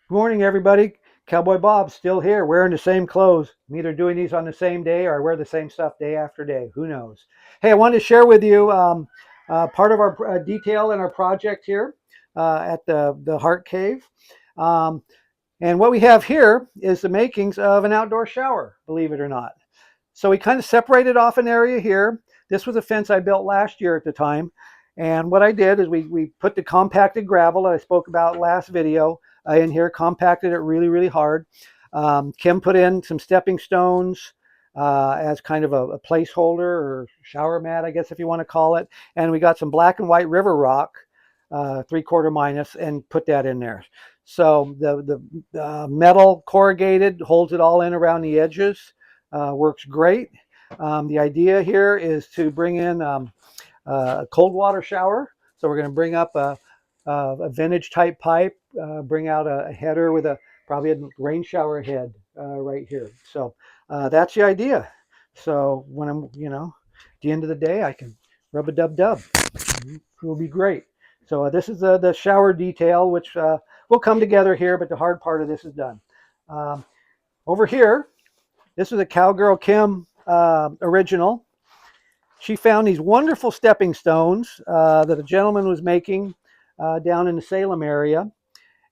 Good morning, everybody. Cowboy Bob still here, wearing the same clothes. I'm either doing these on the same day or I wear the same stuff day after day. Who knows? Hey, I wanted to share with you part of our detail in our project here at the Heart Cave. Um, and what we have here is the makings of an outdoor shower, believe it or not. So we kind of separated off an area here. This was a fence I built last year at the time. And what I did is we put the compacted gravel that I spoke about last video in here, compacted it really, really hard. Kim put in some stepping stones as kind of a placeholder or shower mat, I guess if you want to call it. And we got some black and white river rock, 3/4 minus, and put that in there. So the metal corrugated holds it all in around the edges. Works great. The idea here is to bring in a cold water shower. So we're going to bring up a vintage type pipe, bring out a header with probably a rain shower head right here. So that's the idea. So when I'm, at the end of the day, I can rub a dub dub. It will be great. So this is the shower detail, which will come together here, but the hard part of this is done. Over here, this is a Cowgirl Kim original. She found these wonderful stepping stones that a gentleman was making down in the Salem area.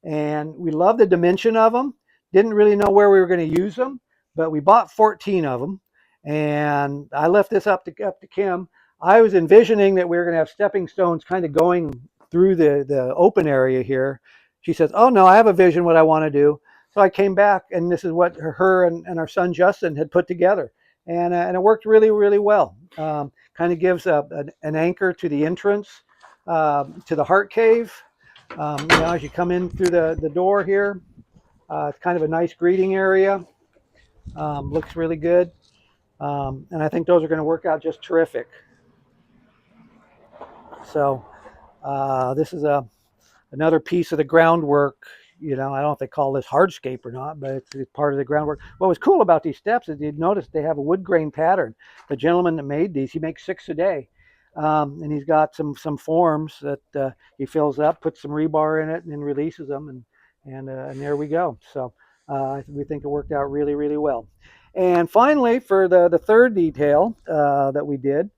And we love the dimension of them. Didn't really know where we were going to use them, but we bought 14 of them. And I left this up to Kim. I was envisioning that we were going to have stepping stones kind of going through the open area here. She says, "Oh no, I have a vision what I want to do." So I came back, and this is what her and our son Justin had put together, and it worked really, really well. Kind of gives an anchor to the entrance to the Heart Cave. As you come in through the door here, it's kind of a nice greeting area. Looks really good. And I think those are going to work out just terrific. So this is another piece of the groundwork. I don't know if they call this hardscape or not, but it's part of the groundwork. What was cool about these steps is you'd notice they have a wood grain pattern. The gentleman that made these, he makes 6 a day. And he's got some forms that he fills up, puts some rebar in it, and then releases them, and there we go. So we think it worked out really, really well. And finally, for the third detail that we did,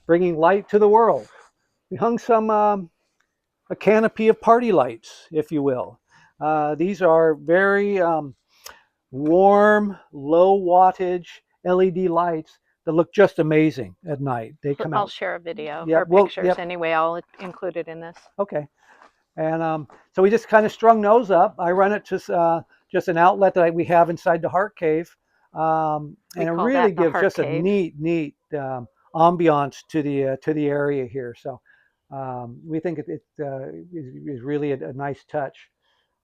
bringing light to the world, we hung a canopy of party lights, if you will. These are very warm, low wattage LED lights that look just amazing at night. They come I'll out. share a video Yep, or pictures yep. anyway. I'll include it in this. Okay. And so we just kind of strung those up. I run it to just an outlet that we have inside the Heart Cave. And it really gives just a neat ambiance to the area here. So we think it is really a nice touch.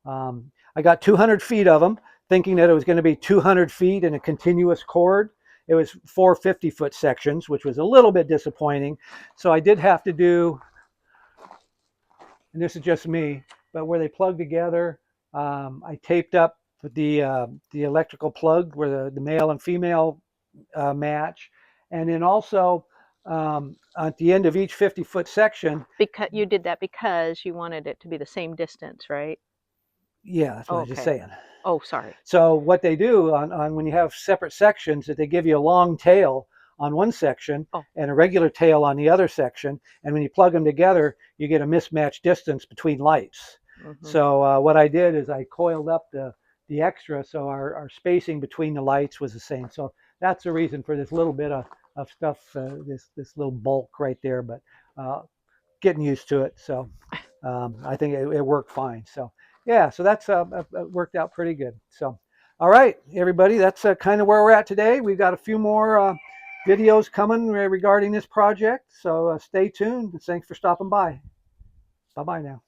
I got 200 feet of them, thinking that it was going to be 200 feet in a continuous cord. It was 4 50-foot sections, which was a little bit disappointing. So I did have to do, and this is just me, but where they plug together, I taped up the electrical plug where the male and female match, and then also at the end of each 50-foot section. Because you did that because you wanted it to be the same distance, right? Yeah, that's what I was just saying. Oh, sorry. So what they do on when you have separate sections, that they give you a long tail on one section and a regular tail on the other section, and when you plug them together, you get a mismatched distance between lights. Mm-hmm. So what I did is I coiled up the extra, so our spacing between the lights was the same. So that's the reason for this little bit of stuff, this little bulk right there, but getting used to it. So I think it worked fine. So yeah, so that's worked out pretty good. So all right, everybody, that's kind of where we're at today. We've got a few more videos coming regarding this project, so stay tuned. Thanks for stopping by. Bye-bye now.